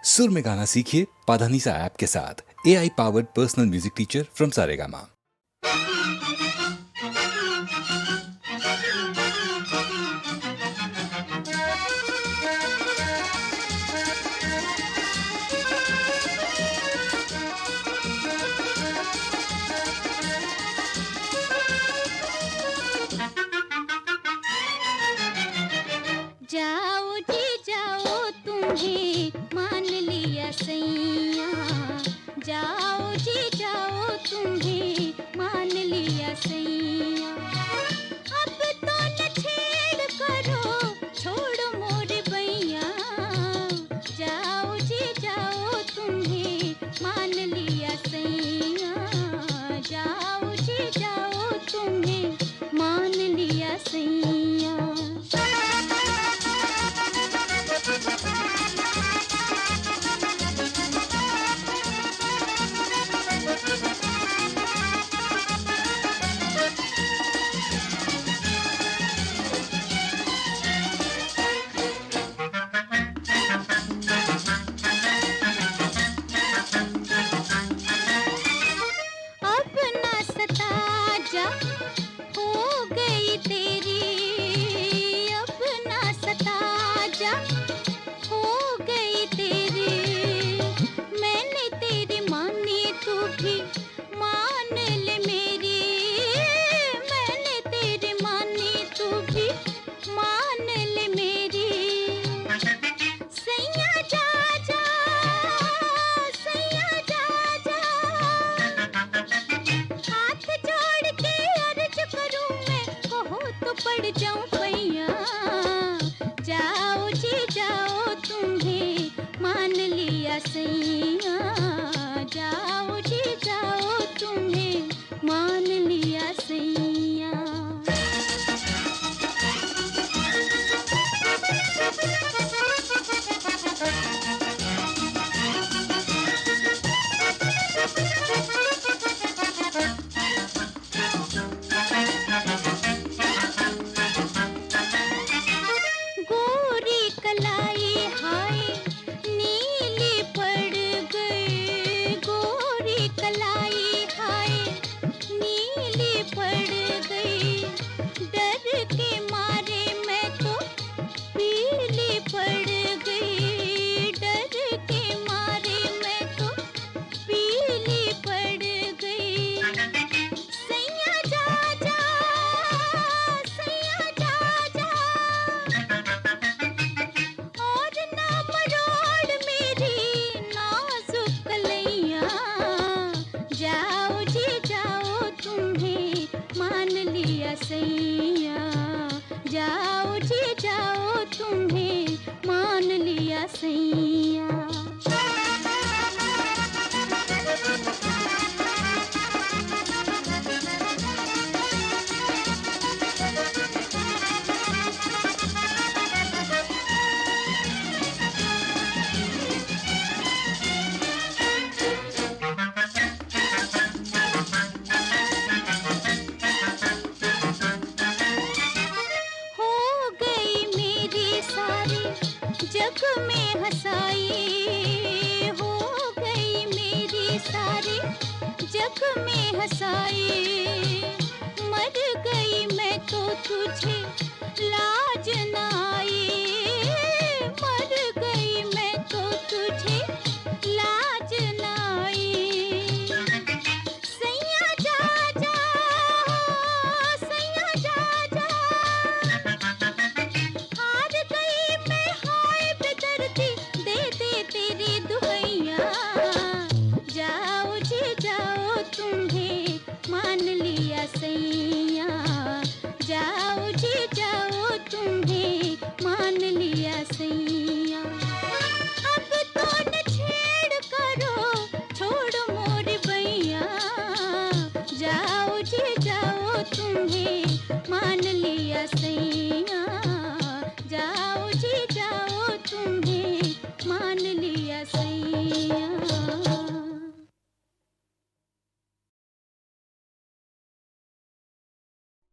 सुर में गाना सीखिए पाधानीसा ऐप के साथ। AI powered personal music teacher from Saregama. जाओ जी जाओ तुम्हें मान लिया सैया, जाओ जी जाओ तुम्हें मान लिया सैया। अब तो न छेड़ करो छोड़ो मोर बैया, जाओ जी जाओ तुम्हें मान लिया सैया, जाओ जी जाओ तुम्हें मान लिया सैया। अब ना सता जा हो गई तेरी, अब ना सता जा हो गई तेरी। मैंने तेरी मानी तू भी मान ले मेरी, मैंने तेरी मानी तू भी मान ले मेरी। सैया जा जा, सैया जा जा, हाथ जोड़ के अर्ज करूं मैं, कहो तो पड़ जाऊं पैया। जाओ जी जाओ तुम्हें मान लिया सैया, जाओ जी जाओ तुम्हें मान लिया सैया। गोरी कलाई हाय नीली पड़ गई, गोरी कलाई हाय नीली पड़ गई। डर के मारे मैं तो पीली पड़ गई, डर के मारे मैं तो पीली पड़ गई। सैया जा जा, सैया जा जा, और ना मरोड़ मेरी नाजुक कलैया। जाओ जी जाओ तुम्हें मान लिया सैया, जाओ जी जाओ तुम्हें मान लिया सैया। हो गई मेरी सारी जग में हंसाई, हो गई मेरी सारी जग में हंसाई। मर गई मैं तो तुझे लाज न आई, मर गई मैं तो तुझे लाज न आई। सैया जा जा, सैया जा जा, हार गई मैं हाय बेदर्दी, दे दे तेरी दुहैया। जाओ जी जाओ तुम्हें मान लिया सैया, जाओ जी जाओ तुम्हें मान लिया सैया। अब तो न छेड़ करो छोड़ो मोर बैया, जाओ जी जाओ तुम्हें मान लिया सैया, जाओ जी जाओ तुम्हें मान लिया सैया।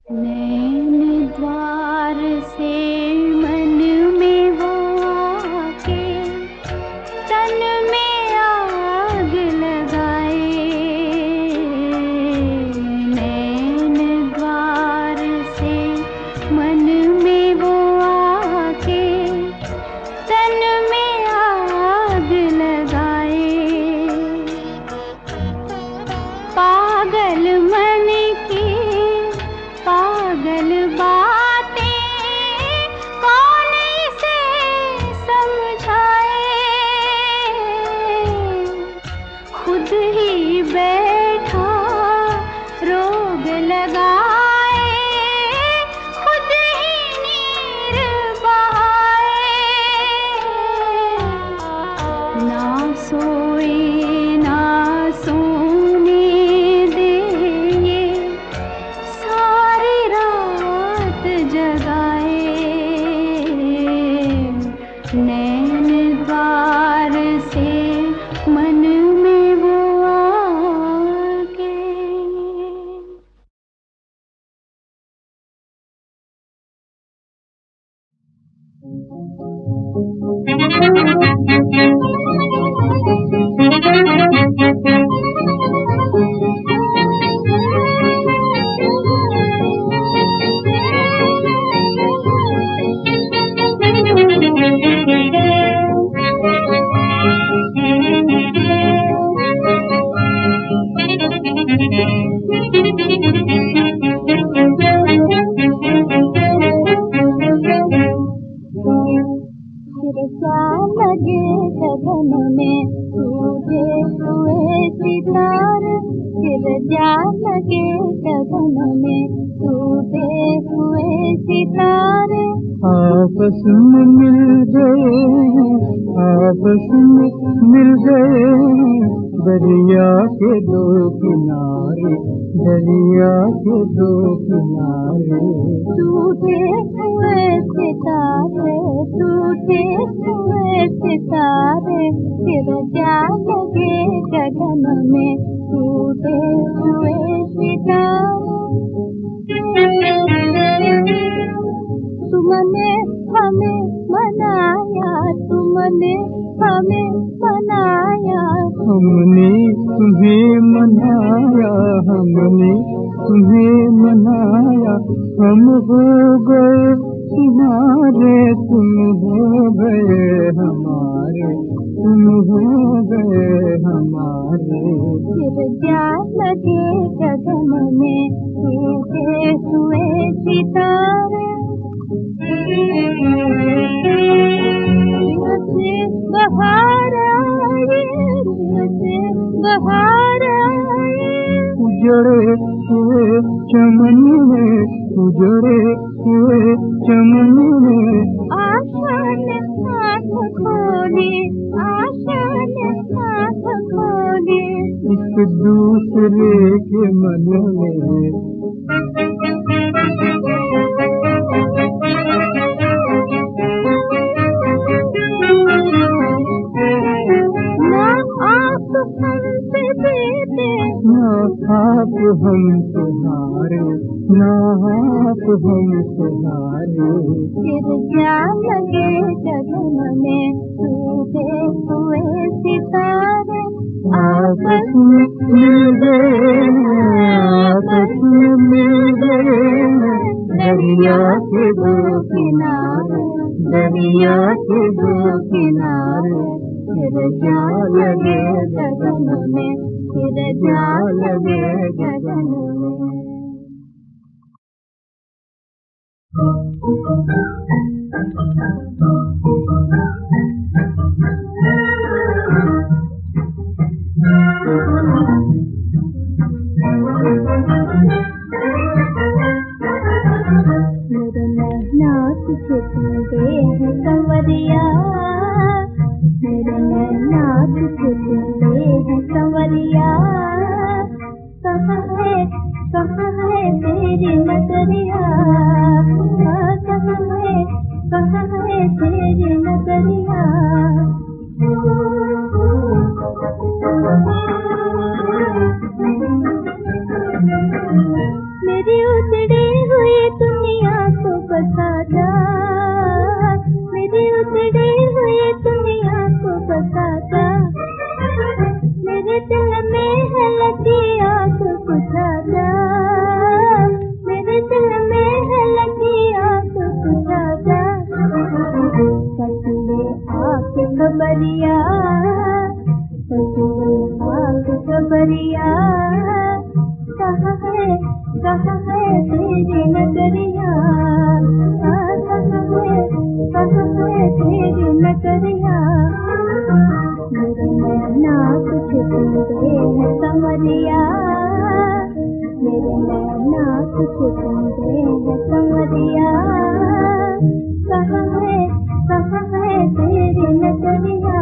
नैन द्वार से मन में हो आके तन ना सोए ना सोने दे ये सारी रात जगाए, नैन द्वार से मन में वो आके। फिर क्या लगे गगन में टूटे हुए सितारे, फिर क्या लगे गगन में टूटे हुए सितारे। आपस में मिल गए आपस में मिल गए दरिया के दो किनारे, दरिया के दो किनारे। टूटे हुए सितारे, टूटे हुए सितारे, फिर क्या लगे गगन में टूटे हुए सितारे। तुमने हमें मनाया, तुमने हमें मनाया, हमने तुम्हें मनाया, हमने तुम्हें मनाया। हम हो गए तुम्हारे, तुम हो गए हमारे, तुम हो गए हमारे। फिर क्या लगे गगन में टूटे हुए सितारे। से बहार आए, से बहार आए, उजड़े हुए चमन में, उजड़े हुए चमन में। आशा ने हाथ खोले, आशा ने हाथ खोले, एक दूसरे के मन में। हमसे देते, ना आप हमसे हारे, ना आप हमसे हारे। फिर क्या लगे गगन में टूटे हुए सितारे। आपस में मिल गए आपस में मिल गए दरिया के दो किनारे, दरिया के दो किनारे। फिर क्या लगे गगन में, फिर क्या लगे गगन में। मेरे नैना तुझे दे है कंवरिया, मेरे नैना तुझे दे है कंवरिया। कहाँ है तेरी नगरिया, कहाँ है तेरी नगरिया। मेरी उजड़ी हुई दुनिया को बता जा, मेरी उजड़ी हुई दुनिया को बता जा। मेरे दिल में है लगी आग बुझा जा, मेरे दिल में है लगी आग बुझा जा। कसले आग खबरिया, कसले आग खबरिया। कहाँ है तेरी नगरिया, कहाँ है तेरी नगरिया। मेरे नैना तुझे दे है कंवरिया, मेरे नैना तुझे दे है कंवरिया। कहाँ है तेरी नगरिया,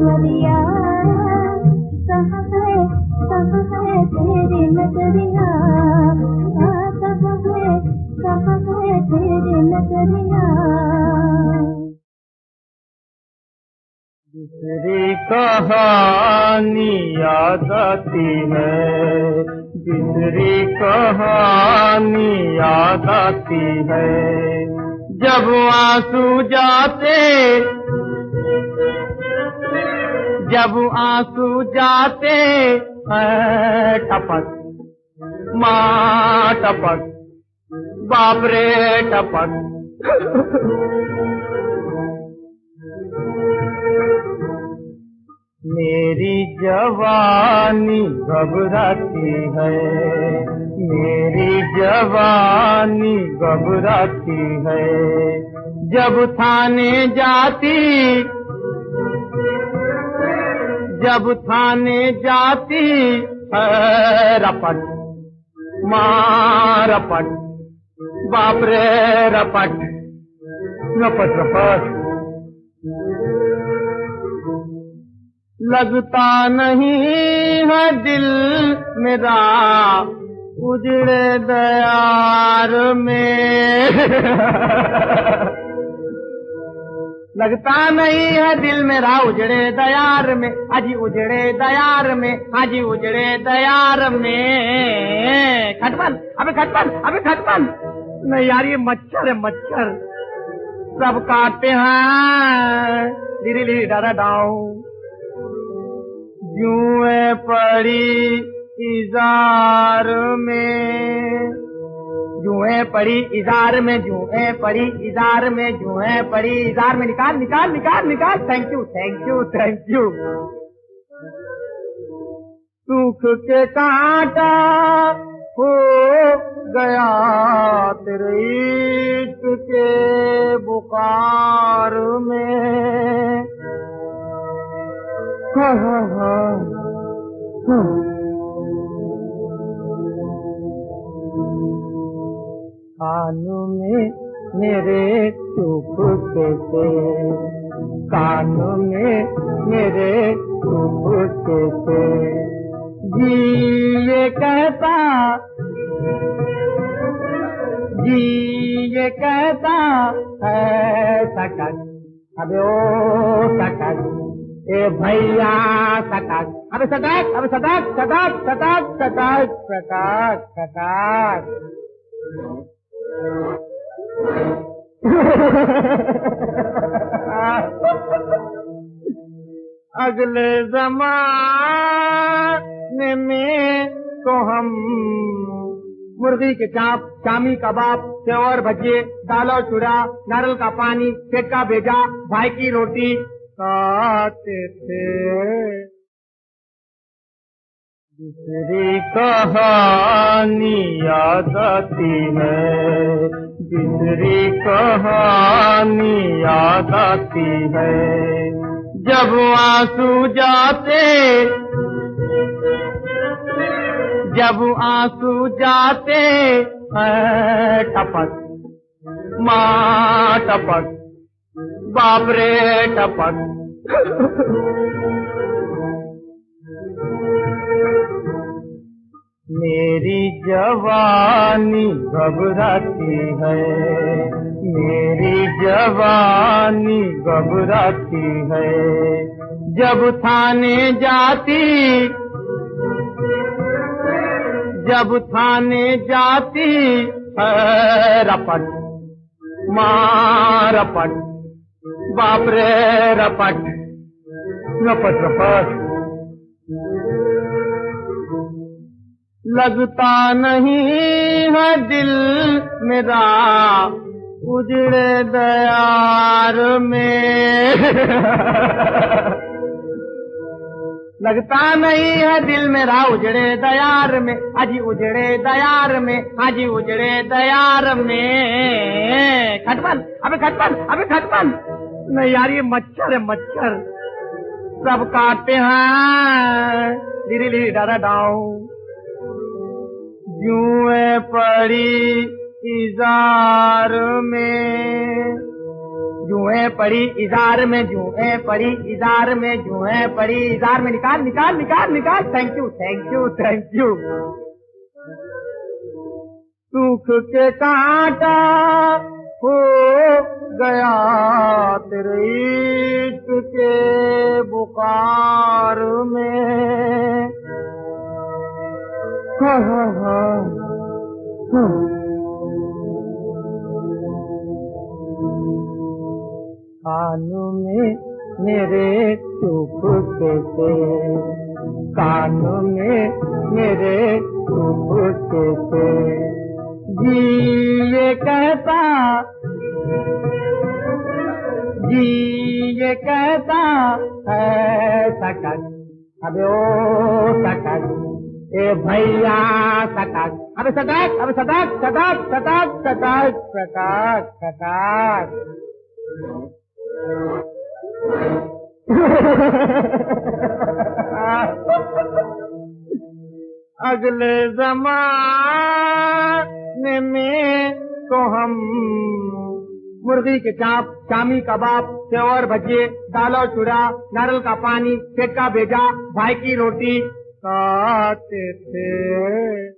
उमरिया, कहाँ है तेरी नजरिया, कहाँ है तेरी नजरिया। दूसरी कहानी याद आती है, दूसरी कहानी याद आती है, जब आंसू जाते, जब आंसू जाते हैं टपक, माँ टपक, बाप रे टपक। मेरी जवानी घबराती है, मेरी जवानी घबराती है, जब थाने जाती, जब थाने जाती है रपट, माँ रपट, बाप रे रपट, रपट रपट। लगता नहीं है दिल मेरा उजड़े दयार में। लगता नहीं है दिल मेरा उजड़े दयार में, अजी उजड़े दयार में, अजी उजड़े दयार में। खटमल, अबे खटमल, अबे खटमल। नहीं यार ये मच्छर है मच्छर, सब काटते हैं। धीरे धीरे डरा डाऊ जुए पड़ी इजार में, जुए पड़ी इजार में, जुए पड़ी इजार में, जुए पड़ी इजार में। निकाल निकाल निकाल निकाल। Thank you thank you thank you. सूख के कांटा हो गया तेरे इश्क के बुखार में। हाँ हाँ हाँ कानों में मेरे चुप से, कानों में मेरे चुप से, जी ये कहता, जी ये कहता है सकक, अबे ओ सकक, ए भैया सकक, अबे सकक, अबे सकक सकक सकक सकक सकक सकक। अगले ज़माने में तो हम मुर्गी के चाप, शामी कबाब, सेवर भजिए, दालो चूड़ा, नारियल का पानी, फेंका भेजा, भाई की रोटी खाते थे। दूसरी कहानी याद आती है, दूसरी कहानी याद आती है, जब आंसू जाते, जब आंसू जाते हैं टपक, माँ टपक, बाप रे टपक। मेरी जवानी घबराती है, मेरी जवानी घबराती है, जब थाने जाती, जब थाने जाती है रपट, माँ रपट, बाप रे रपट, रपट रपट। लगता नहीं है दिल मेरा उजड़े दयार में। लगता नहीं है दिल मेरा उजड़े दयार में, अजी उजड़े दयार में, अजी उजड़े दयार में। खटमल, अबे खटमल, अबे खटमल। नहीं यार ये मच्छर है मच्छर, सब काटते हैं। धीरे धीरे डरा डाऊ जुए पड़ी इजार में, जुए पड़ी इजार में, जुए पड़ी इजार में, जुए पड़ी इजार में। निकाल निकाल निकाल निकाल। Thank you thank you thank you. सूख के कांटा हो गया तेरे इश्क के बुखार में। हाँ हाँ हाँ कानों में मेरे चुपके से, कानों में मेरे चुपके से जी ये कहता, जी ये कहता है सकक। अबे ओ सकक, ए भैया सकक। अबे सकक, अबे सकक सकक सकक सकक सकक सकक। अगले ज़माने में तो हम मुर्गी के चाप, शामी कबाब, सेवर भजिए, दालो चूड़ा, नारियल का पानी, फेंका भेजा, भाई की रोटी खाते थे।